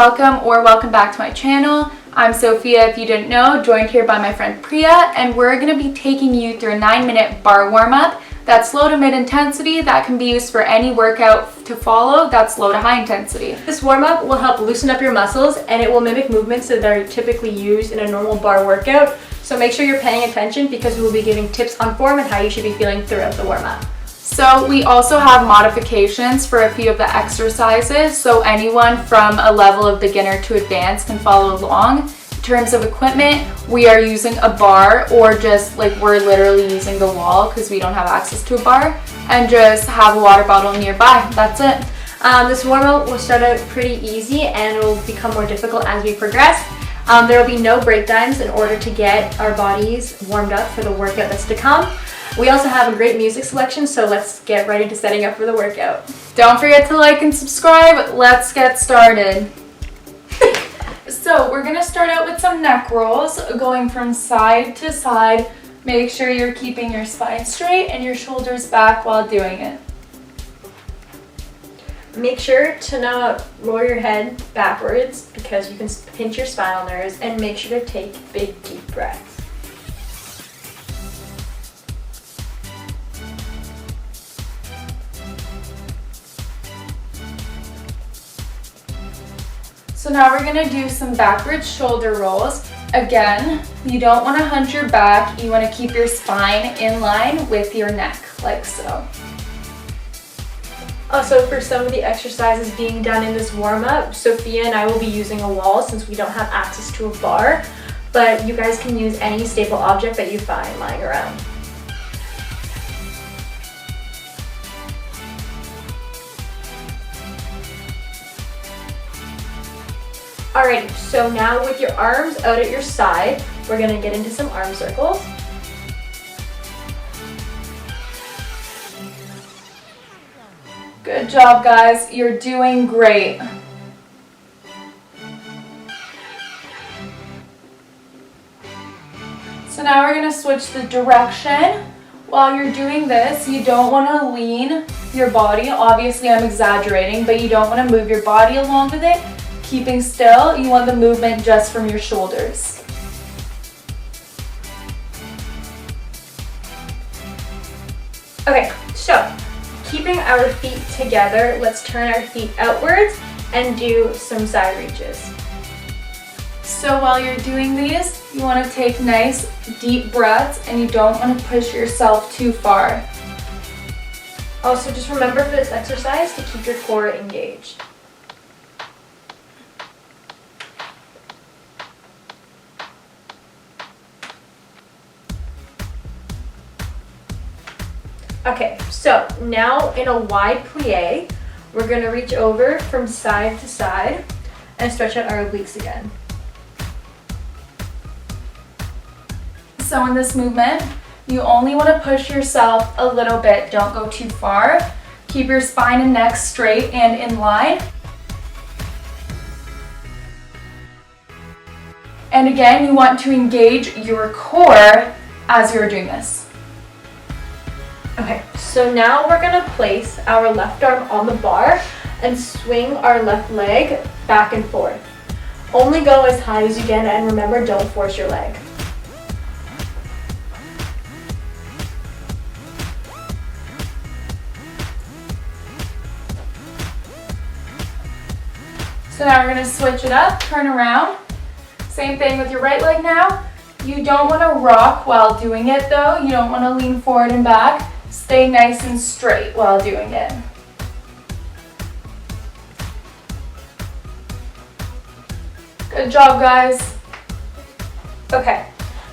welcome back to my channel. I'm Sophia, if you didn't know, joined here by my friend Priya, and we're going to be taking you through a 9-minute bar warm-up that's low to mid intensity that can be used for any workout to follow that's low to high intensity. This warm-up will help loosen up your muscles and it will mimic movements that are typically used in a normal bar workout. So make sure you're paying attention because we will be giving tips on form and how you should be feeling throughout the warm-up. So we also have modifications for a few of the exercises, so anyone from a level of beginner to advanced can follow along. In terms of equipment, we are using a bar, or just like we're literally using the wall because we don't have access to a bar, and just have a water bottle nearby. That's it. This warm-up will start out pretty easy and it will become more difficult as we progress. There will be no breakdowns in order to get our bodies warmed up for the workout that's to come. We also have a great music selection, so let's get right into setting up for the workout. Don't forget to like and subscribe. Let's get started. So we're going to start out with some neck rolls, going from side to side. Make sure you're keeping your spine straight and your shoulders back while doing it. Make sure to not roll your head backwards because you can pinch your spinal nerves, and make sure to take big deep breaths. So now we're going to do some backwards shoulder rolls. Again, you don't want to hunch your back. You want to keep your spine in line with your neck, like so. Also, for some of the exercises being done in this warm-up, Sophia and I will be using a wall since we don't have access to a bar, but you guys can use any staple object that you find lying around. Alrighty, so now with your arms out at your side, we're going to get into some arm circles. Good job, guys. You're doing great. So now we're going to switch the direction. While you're doing this, you don't want to lean your body. Obviously, I'm exaggerating, but you don't want to move your body along with it. Keeping still, you want the movement just from your shoulders. Okay, so keeping our feet together, let's turn our feet outwards and do some side reaches. So while you're doing these, you want to take nice deep breaths and you don't want to push yourself too far. Also, just remember for this exercise to keep your core engaged. Okay, so now in a wide plie, we're going to reach over from side to side and stretch out our obliques again. So in this movement, you only want to push yourself a little bit. Don't go too far. Keep your spine and neck straight and in line. And again, you want to engage your core as you're doing this. Okay, so now we're going to place our left arm on the bar and swing our left leg back and forth. Only go as high as you can, and remember, don't force your leg. So now we're going to switch it up, turn around. Same thing with your right leg now. You don't want to rock while doing it though. You don't want to lean forward and back. Stay nice and straight while doing it. Good job, guys. Okay,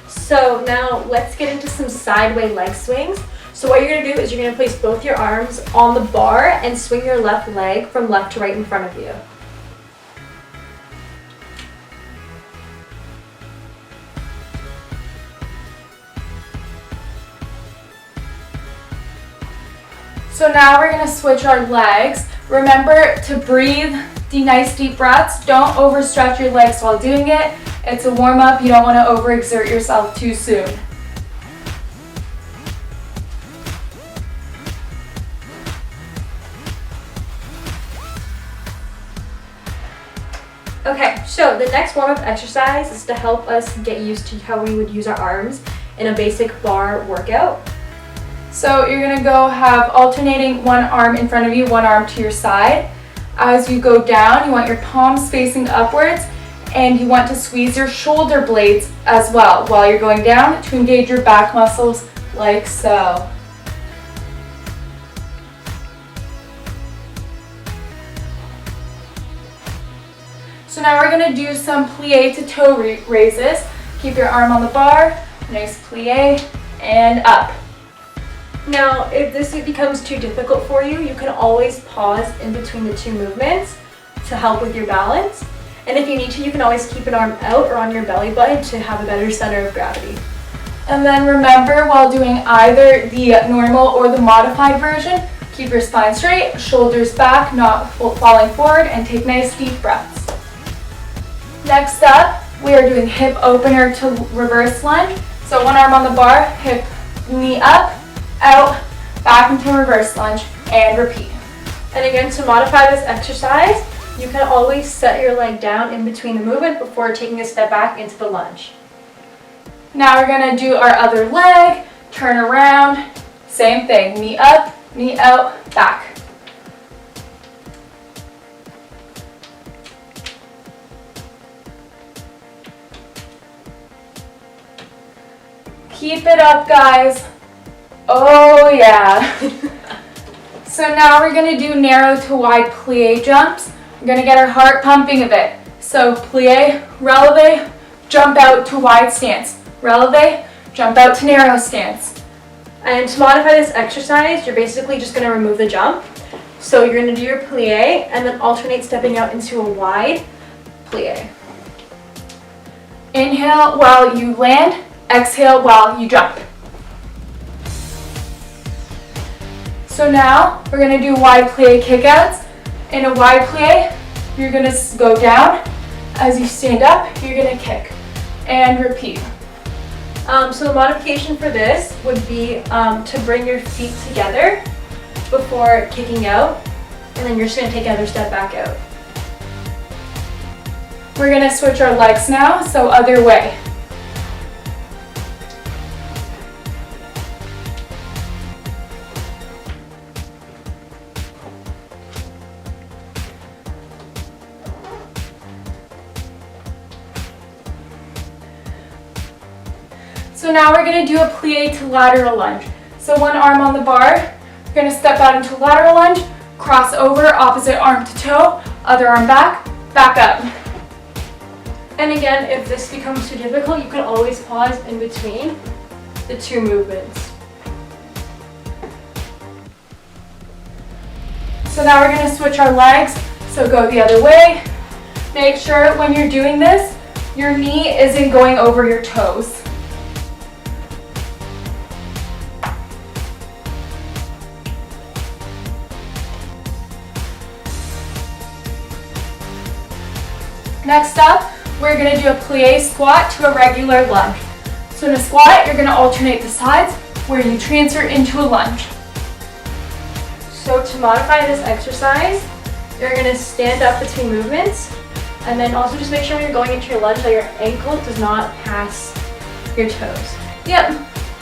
so now let's get into some sideway leg swings. So what you're going to do is you're going to place both your arms on the bar and swing your left leg from left to right in front of you. So now we're going to switch our legs. Remember to breathe nice deep breaths. Don't overstretch your legs while doing it. It's a warm-up. You don't want to overexert yourself too soon. So the next warm-up exercise is to help us get used to how we would use our arms in a basic bar workout. So you're gonna go have alternating one arm in front of you, one arm to your side. As you go down, you want your palms facing upwards, and you want to squeeze your shoulder blades as well while you're going down to engage your back muscles like so. So now we're gonna do some plie to toe raises. Keep your arm on the bar, nice plie, and up. Now, if this becomes too difficult for you, you can always pause in between the two movements to help with your balance. And if you need to, you can always keep an arm out or on your belly button to have a better center of gravity. And then remember, while doing either the normal or the modified version, keep your spine straight, shoulders back, not falling forward, and take nice deep breaths. Next up, we are doing hip opener to reverse lunge. So one arm on the bar, hip, knee up, out, back into reverse lunge, and repeat. And again, to modify this exercise, you can always set your leg down in between the movement before taking a step back into the lunge. Now we're gonna do our other leg, turn around, same thing, knee up, knee out, back. Keep it up, guys. Oh yeah. So now we're gonna do narrow to wide plie jumps. We're gonna get our heart pumping a bit. So plie, releve, jump out to wide stance. Releve, jump out to narrow stance. And to modify this exercise, you're basically just gonna remove the jump. So you're gonna do your plie and then alternate stepping out into a wide plie. Inhale while you land, exhale while you jump. So now we're gonna do wide plie kickouts. In a wide plie, you're gonna go down. As you stand up, you're gonna kick and repeat. So the modification for this would be to bring your feet together before kicking out, and then you're just gonna take another step back out. We're gonna switch our legs now, so other way. So now we're gonna do a plie to lateral lunge. So one arm on the bar, you're gonna step out into lateral lunge, cross over, opposite arm to toe, other arm back, back up. And again, if this becomes too difficult, you can always pause in between the two movements. So now we're gonna switch our legs, so go the other way. Make sure when you're doing this, your knee isn't going over your toes. Next up, we're gonna do a plie squat to a regular lunge. So in a squat, you're gonna alternate the sides where you transfer into a lunge. So to modify this exercise, you're gonna stand up between movements, and then also just make sure when you're going into your lunge that your ankle does not pass your toes. Yep.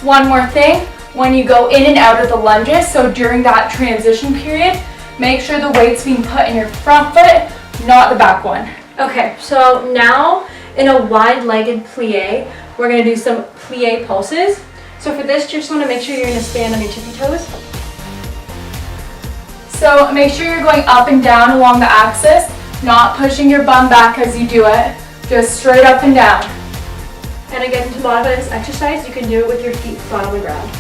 One more thing, when you go in and out of the lunges, so during that transition period, make sure the weight's being put in your front foot, not the back one. Okay, so now in a wide-legged plie, we're gonna do some plie pulses. So for this, you just wanna make sure you're gonna stand on your tippy toes. So make sure you're going up and down along the axis, not pushing your bum back as you do it, just straight up and down. And again, to modify this exercise, you can do it with your feet flat on the ground.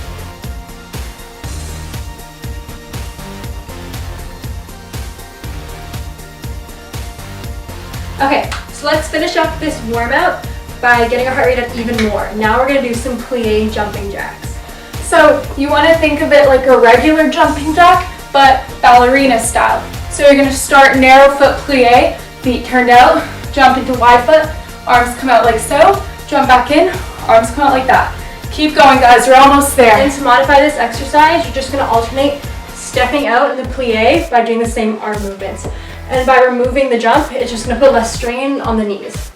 Okay, so let's finish up this warm up by getting our heart rate up even more. Now we're gonna do some plie jumping jacks. So you want to think of it like a regular jumping jack, but ballerina style. So you're going to start narrow foot plie, feet turned out, jump into wide foot, arms come out like so, jump back in, arms come out like that. Keep going, guys, you're almost there. And to modify this exercise, you're just gonna alternate stepping out in the plie by doing the same arm movements. And by removing the jump, it's just gonna put less strain on the knees.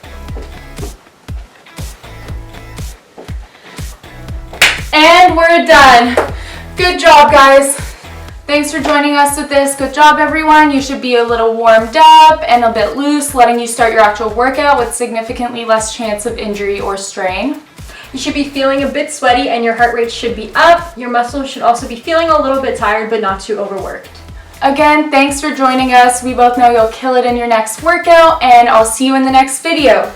And we're done. Good job, guys. Thanks for joining us with this. Good job, everyone. You should be a little warmed up and a bit loose, letting you start your actual workout with significantly less chance of injury or strain. You should be feeling a bit sweaty and your heart rate should be up. Your muscles should also be feeling a little bit tired, but not too overworked. Again, thanks for joining us. We both know you'll kill it in your next workout, and I'll see you in the next video.